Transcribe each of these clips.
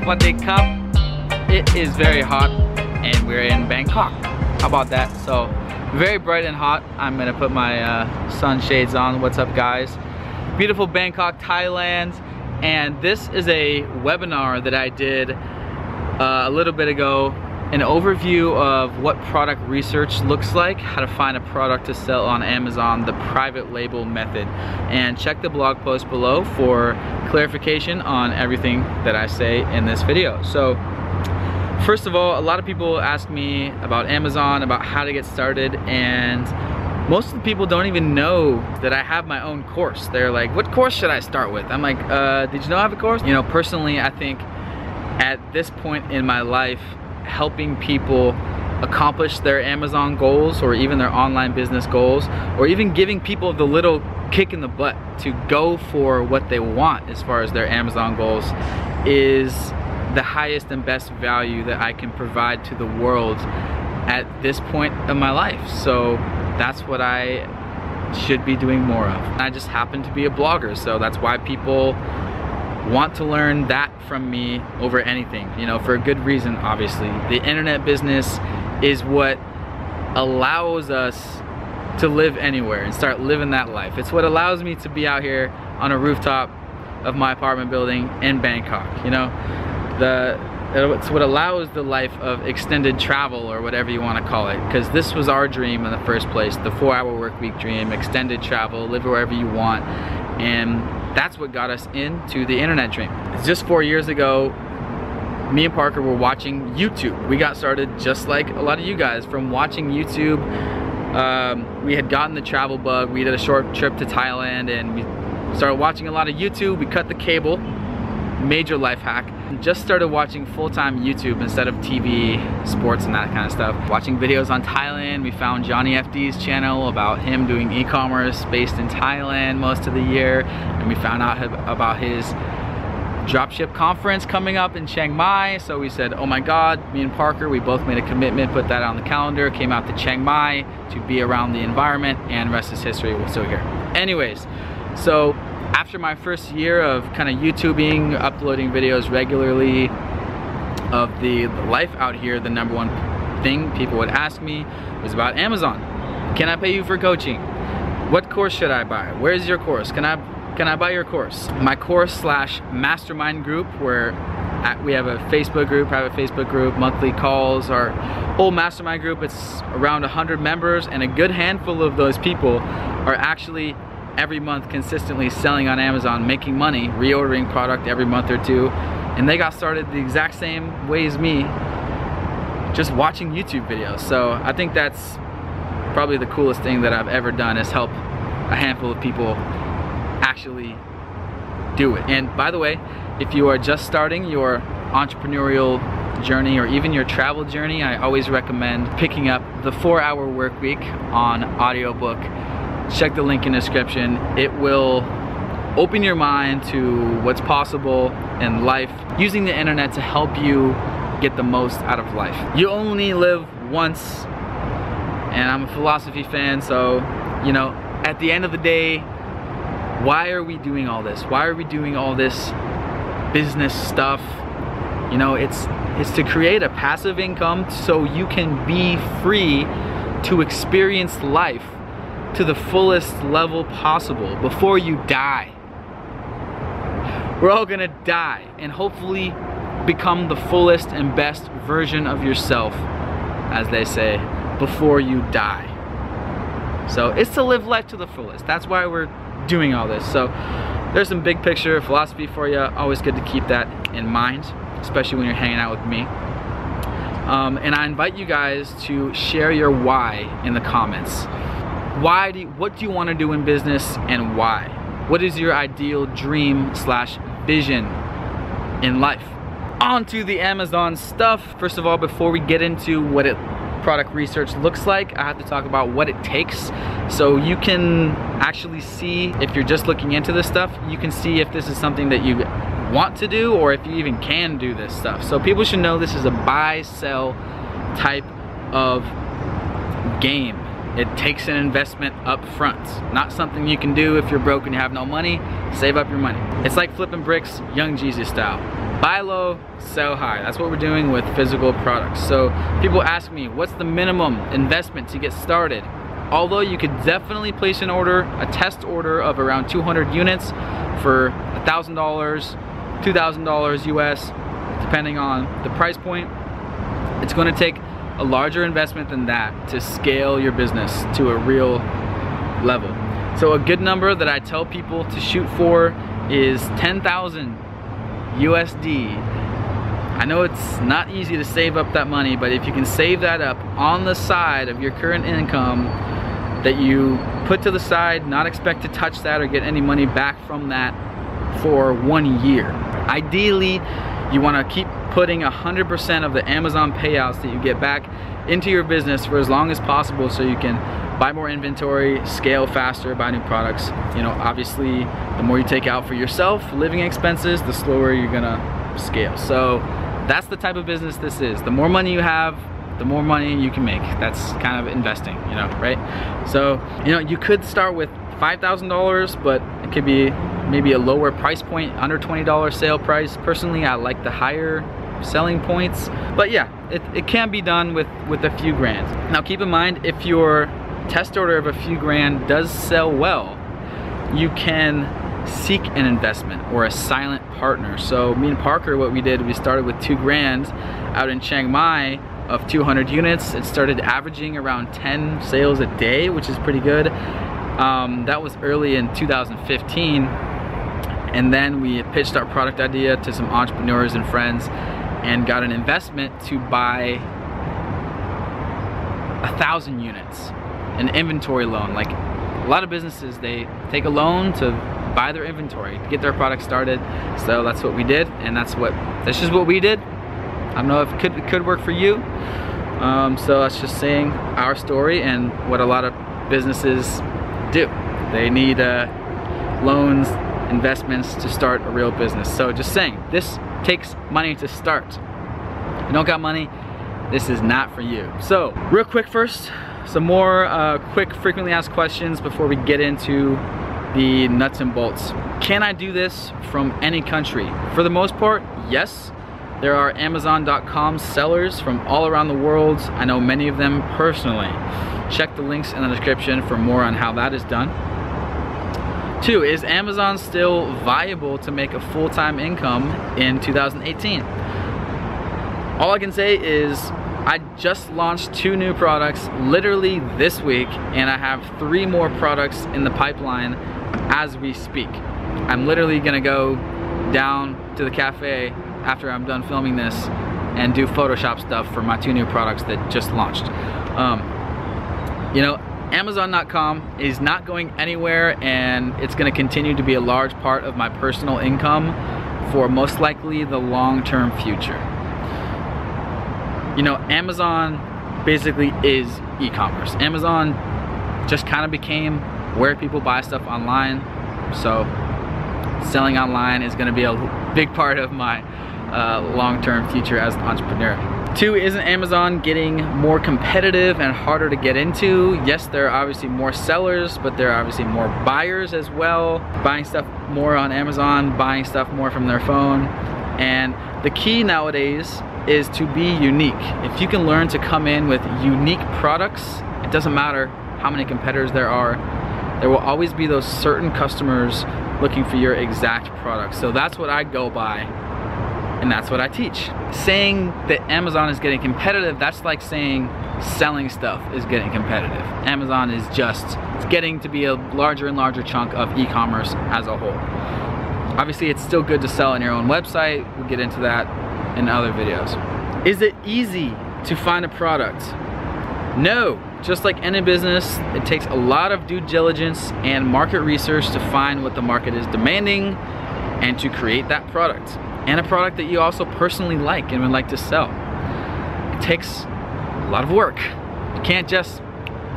Swadee Cup. It is very hot and we're in Bangkok. How about that? So very bright and hot. I'm gonna put my sunshades on. What's up, guys? Beautiful Bangkok, Thailand. And this is a webinar that I did a little bit ago, an overview of what product research looks like, how to find a product to sell on Amazon, the private label method. And check the blog post below for clarification on everything that I say in this video. So first of all, a lot of people ask me about Amazon, about how to get started, and most of the people don't even know that I have my own course. They're like, what course should I start with? I'm like, did you know I have a course? You know, personally, I think at this point in my life, helping people accomplish their Amazon goals or even their online business goals, or even giving people the little kick in the butt to go for what they want as far as their Amazon goals, is the highest and best value that I can provide to the world at this point of my life. So that's what I should be doing more of. I just happen to be a blogger, so that's why people want to learn that from me over anything, you know, for a good reason, obviously. The internet business is what allows us to live anywhere and start living that life. It's what allows me to be out here on a rooftop of my apartment building in Bangkok, you know. It's what allows the life of extended travel, or whatever you want to call it, because this was our dream in the first place, the 4-hour work week dream, extended travel, live wherever you want, and that's what got us into the internet dream. Just 4 years ago, me and Parker were watching YouTube. We got started just like a lot of you guys from watching YouTube. We had gotten the travel bug. We did a short trip to Thailand and we started watching a lot of YouTube. We cut the cable, major life hack. Just started watching full-time YouTube instead of TV, sports, and that kind of stuff. Watching videos on Thailand. We found Johnny FD's channel about him doing e-commerce based in Thailand most of the year, and we found out about his dropship conference coming up in Chiang Mai. So we said, oh my God, me and Parker, we both made a commitment, put that on the calendar, came out to Chiang Mai to be around the environment, and rest is history, we're still here. Anyways, so after my first year of kind of YouTubing, uploading videos regularly of the life out here, the number one thing people would ask me was about Amazon. Can I pay you for coaching? What course should I buy? Where's your course? Can I buy your course? My course / mastermind group, where we have a Facebook group, private Facebook group, monthly calls. Our whole mastermind group, it's around 100 members, and a good handful of those people are actually every month consistently selling on Amazon, making money, reordering product every month or two, and they got started the exact same way as me, just watching YouTube videos. So I think that's probably the coolest thing that I've ever done, is help a handful of people actually do it. And by the way, if you are just starting your entrepreneurial journey or even your travel journey, I always recommend picking up the 4-hour work week on audiobook. Check the link in the description. It will open your mind to what's possible in life, using the internet to help you get the most out of life. You only live once, and I'm a philosophy fan, so, you know, at the end of the day, why are we doing all this? Why are we doing all this business stuff? You know, it's to create a passive income so you can be free to experience life to the fullest level possible before you die. We're all gonna die, and hopefully become the fullest and best version of yourself, as they say, before you die. So it's to live life to the fullest. That's why we're doing all this. So there's some big picture philosophy for you. Always good to keep that in mind, especially when you're hanging out with me. And I invite you guys to share your why in the comments. What do you want to do in business, and why? What is your ideal dream / vision in life? On to the Amazon stuff. First of all, before we get into what product research looks like, I have to talk about what it takes, so you can actually see, if you're just looking into this stuff, you can see if this is something that you want to do, or if you even can do this stuff. So people should know this is a buy-sell type of game. it takes an investment up front. Not something you can do if you're broke and you have no money. Save up your money. It's like flipping bricks, Young Jesus style. Buy low, sell high. That's what we're doing with physical products. So people ask me, what's the minimum investment to get started? Although you could definitely place an order, a test order of around 200 units for $1,000, $2,000 US, depending on the price point. It's going to take a larger investment than that to scale your business to a real level. So a good number that I tell people to shoot for is 10,000 USD. I know it's not easy to save up that money, but if you can save that up on the side of your current income that you put to the side, not expect to touch that or get any money back from that for 1 year. Ideally, you want to keep putting 100% of the Amazon payouts that you get back into your business for as long as possible so you can buy more inventory, scale faster, buy new products. You know, obviously, the more you take out for yourself, living expenses, the slower you're gonna scale. So that's the type of business this is. The more money you have, the more money you can make. That's kind of investing, you know, right? So, you know, you could start with $5,000, but it could be maybe a lower price point, under $20 sale price. Personally, I like the higher selling points, but yeah, it can be done with a few grand. Now keep in mind, if your test order of a few grand does sell well, you can seek an investment or a silent partner. So me and Parker, what we did, we started with 2 grand out in Chiang Mai of 200 units. It started averaging around 10 sales a day, which is pretty good. That was early in 2015. And then we pitched our product idea to some entrepreneurs and friends and got an investment to buy 1,000 units, an inventory loan. Like a lot of businesses, they take a loan to buy their inventory, to get their product started. So that's what we did, and that's just what we did. I don't know if it could work for you. So that's just saying our story and what a lot of businesses do. They need loans, investments to start a real business. So just saying, this takes money to start. If you don't got money, this is not for you. So real quick first, some more quick frequently asked questions before we get into the nuts and bolts. Can I do this from any country? For the most part, yes. There are Amazon.com sellers from all around the world. I know many of them personally. Check the links in the description for more on how that is done. 2, is Amazon still viable to make a full-time income in 2018? All I can say is I just launched 2 new products literally this week, and I have 3 more products in the pipeline as we speak. I'm literally gonna go down to the cafe after I'm done filming this and do Photoshop stuff for my 2 new products that just launched. You know, Amazon.com is not going anywhere, and it's going to continue to be a large part of my personal income for most likely the long-term future. You know, Amazon basically is e-commerce. Amazon just kind of became where people buy stuff online, so selling online is going to be a big part of my long-term future as an entrepreneur. 2, isn't Amazon getting more competitive and harder to get into? Yes, there are obviously more sellers, but there are obviously more buyers as well. Buying stuff more on Amazon, buying stuff more from their phone. And the key nowadays is to be unique. If you can learn to come in with unique products, it doesn't matter how many competitors there are, there will always be those certain customers looking for your exact product. So that's what I go by, and that's what I teach. Saying that Amazon is getting competitive, that's like saying selling stuff is getting competitive. Amazon is it's getting to be a larger and larger chunk of e-commerce as a whole. Obviously, it's still good to sell on your own website. We'll get into that in other videos. Is it easy to find a product? No. Just like any business, it takes a lot of due diligence and market research to find what the market is demanding and to create that product. And a product that you also personally like and would like to sell. It takes a lot of work. You can't just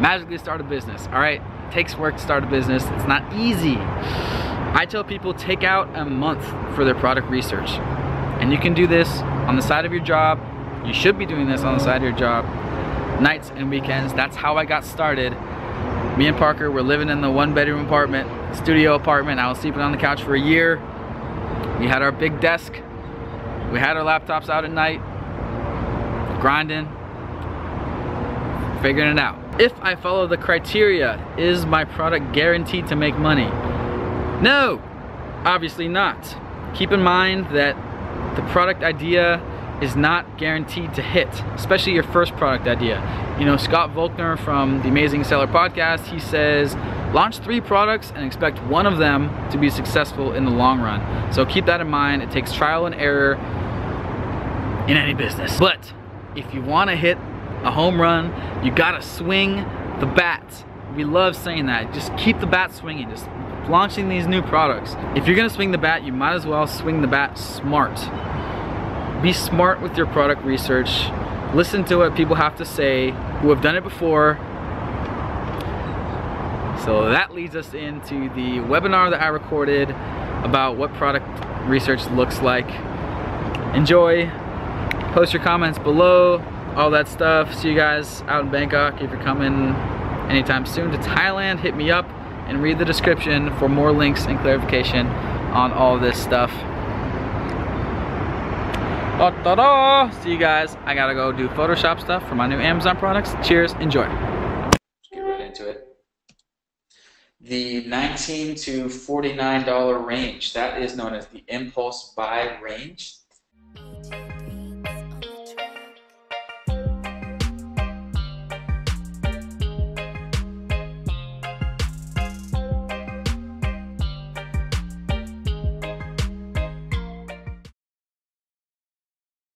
magically start a business, all right? It takes work to start a business. It's not easy. I tell people take out a month for their product research. And you can do this on the side of your job. You should be doing this on the side of your job. nights and weekends. That's how I got started. Me and Parker were living in the 1-bedroom apartment, studio apartment. I was sleeping on the couch for a year. We had our big desk. We had our laptops out at night, grinding, figuring it out. If I follow the criteria, is my product guaranteed to make money? No, obviously not. Keep in mind that the product idea is not guaranteed to hit, especially your first product idea. You know, Scott Volkner from the Amazing Seller podcast, he says, launch 3 products and expect one of them to be successful in the long run. So keep that in mind. It takes trial and error in any business. But if you want to hit a home run, you gotta swing the bat. We love saying that. Just keep the bat swinging. Just launching these new products. If you're gonna swing the bat, you might as well swing the bat smart. Be smart with your product research. Listen to what people have to say who have done it before. So that leads us into the webinar that I recorded about what product research looks like. Enjoy. Post your comments below, all that stuff. See you guys out in Bangkok. If you're coming anytime soon to Thailand, hit me up and read the description for more links and clarification on all this stuff. See you guys. I gotta go do Photoshop stuff for my new Amazon products. Cheers, enjoy. Let's get right into it. The $19 to $49 range, that is known as the impulse buy range.